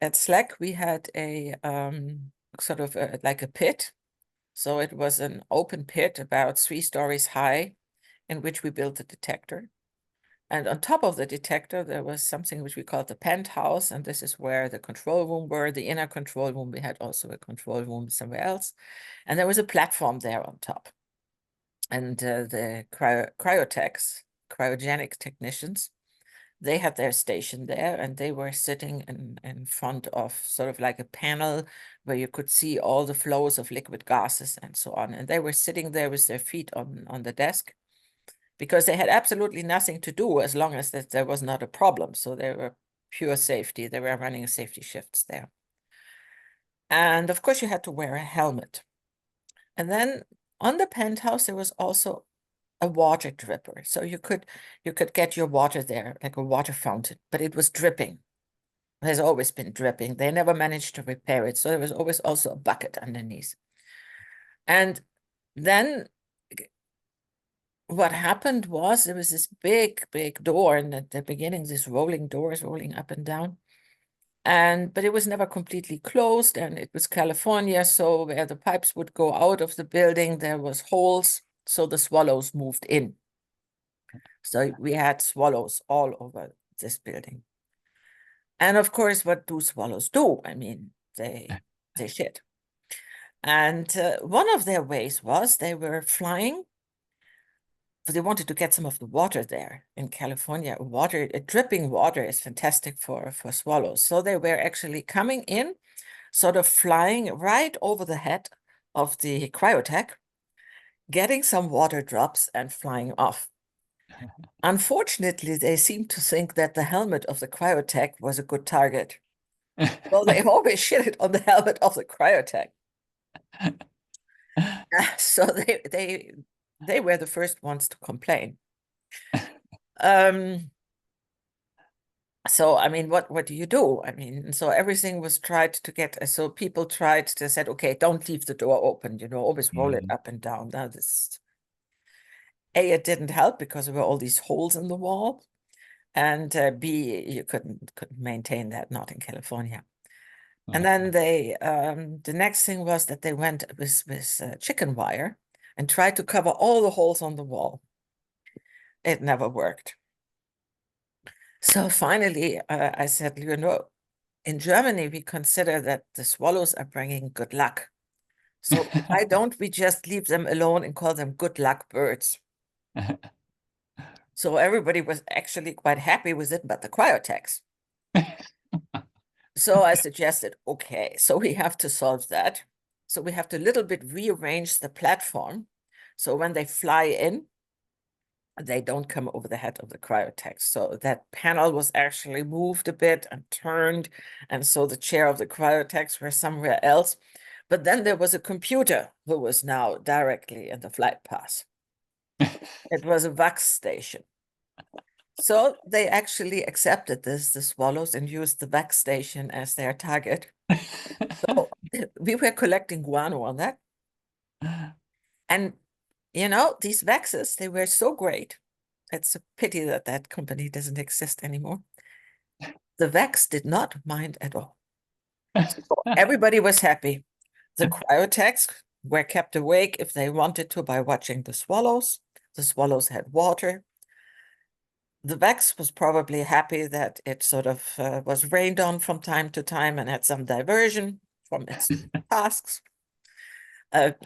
at Slack, we had a sort of like a pit. So it was an open pit about 3 stories high in which we built a detector. And on top of the detector, there was something which we called the penthouse. And this is where the control room were, the inner control room. We had also a control room somewhere else. And there was a platform there on top. And the cryogenic technicians, they had their station there, and they were sitting in front of sort of like a panel where you could see all the flows of liquid gases and so on. And they were sitting there with their feet on the desk because they had absolutely nothing to do as long as that there was not a problem. So they were pure safety. They were running safety shifts there. And of course, you had to wear a helmet. And then on the penthouse, there was also a water dripper. So you could get your water there, like a water fountain, but it was dripping. There's always been dripping. They never managed to repair it. So there was always also a bucket underneath. And then what happened was there was this big, big door, and at the beginning, these rolling doors rolling up and down. But it was never completely closed, and it was California, so where the pipes would go out of the building, there was holes, so the swallows moved in. So we had swallows all over this building. And of course, what do swallows do? I mean, they shit. And one of their ways was they were flying. They wanted to get some of the water there in California. Dripping water is fantastic for swallows. So they were actually coming in, sort of flying right over the head of the cryotech, getting some water drops and flying off. Unfortunately, they seemed to think that the helmet of the cryotech was a good target. So they always shitted on the helmet of the cryotech. So they were the first ones to complain. So I mean, what do you do? I mean, so everything was tried to get. So people tried to said, okay, don't leave the door open. Always roll it up and down. Now this, it didn't help because there were all these holes in the wall, and B, you couldn't maintain that, not in California. And then the next thing was that they went with chicken wire and tried to cover all the holes on the wall. It never worked. So finally, I said, in Germany, we consider that the swallows are bringing good luck. So why don't we just leave them alone and call them good luck birds? So everybody was actually quite happy with it, but the cryotechs. So I suggested, okay, so we have to solve that. So we have to a little bit rearrange the platform. So when they fly in, they don't come over the head of the cryotech. So that panel was actually moved a bit and turned. And so the chair of the cryotechs were somewhere else. But then there was a computer who was now directly in the flight path. It was a VAX station. So they actually accepted this, the swallows, and used the VAX station as their target. So we were collecting guano on that. And, these VAXes, they were so great. It's a pity that that company doesn't exist anymore. The VAX did not mind at all. So everybody was happy. The cryotechs were kept awake if they wanted to by watching the swallows. The swallows had water. The VAX was probably happy that it sort of was rained on from time to time and had some diversion from its tasks.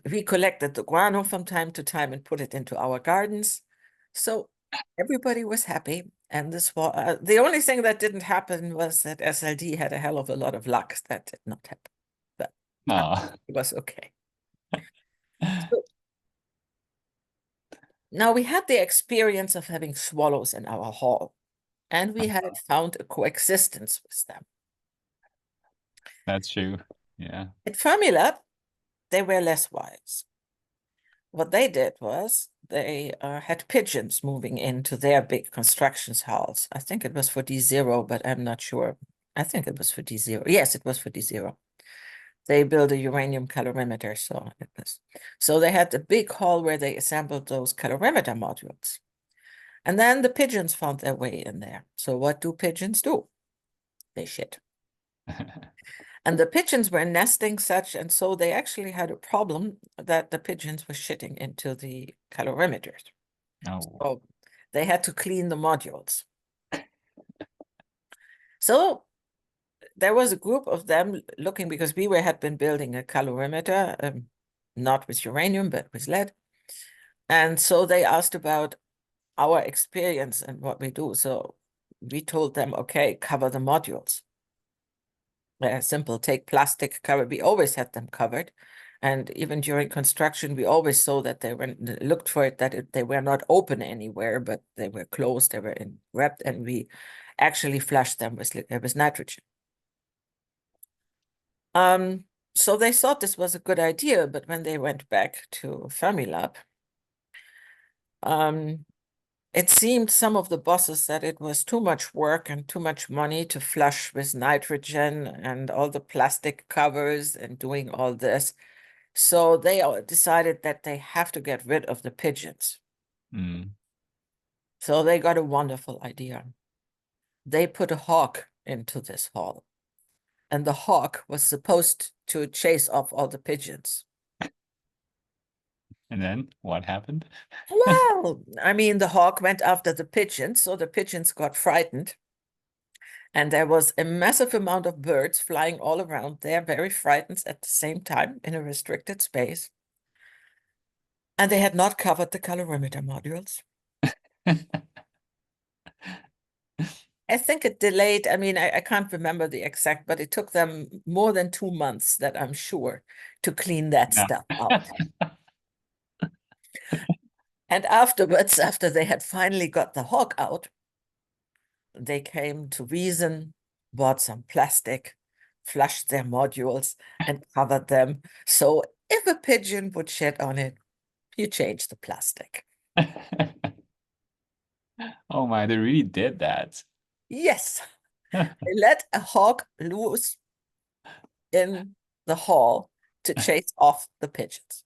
We collected the guano from time to time and put it into our gardens. So everybody was happy. And the only thing that didn't happen was that SLD had a hell of a lot of luck. That did not happen. But it was okay. So, now we had the experience of having swallows in our hall, and we had found a coexistence with them. That's true. Yeah. At Fermilab, they were less wise. What they did was they had pigeons moving into their big constructions halls. I think it was for D0, but I'm not sure. I think it was for D0. Yes, it was for D0. They built a uranium calorimeter, so it was. So they had a big hall where they assembled those calorimeter modules. And then the pigeons found their way in there. So what do pigeons do? They shit. And the pigeons were nesting such, and so they actually had a problem that the pigeons were shitting into the calorimeters. Oh. So they had to clean the modules. So there was a group of them looking, because we had been building a calorimeter, not with uranium, but with lead. And so they asked about our experience and what we do. So we told them, okay, cover the modules. Simple, take plastic cover. We always had them covered. And even during construction, we always saw that they were looked for it, that they were not open anywhere, but they were closed, they were wrapped, and we actually flushed them with nitrogen. So they thought this was a good idea, but when they went back to Fermilab, it seemed some of the bosses that it was too much work and too much money to flush with nitrogen and all the plastic covers and doing all this. So they decided that they have to get rid of the pigeons. Mm. So they got a wonderful idea. They put a hawk into this hall, and the hawk was supposed to chase off all the pigeons. And then what happened? Well, I mean, the hawk went after the pigeons, so the pigeons got frightened. And there was a massive amount of birds flying all around there, very frightened at the same time in a restricted space. And they had not covered the calorimeter modules. I think it delayed, I mean, I can't remember the exact, but it took them more than 2 months, that I'm sure, to clean that Yeah. stuff out. And afterwards, after they had finally got the hawk out, they came to reason, bought some plastic, flushed their modules, and covered them. So if a pigeon would shed on it, you change the plastic. Oh my, they really did that. Yes, they let a hawk loose in the hall to chase off the pigeons.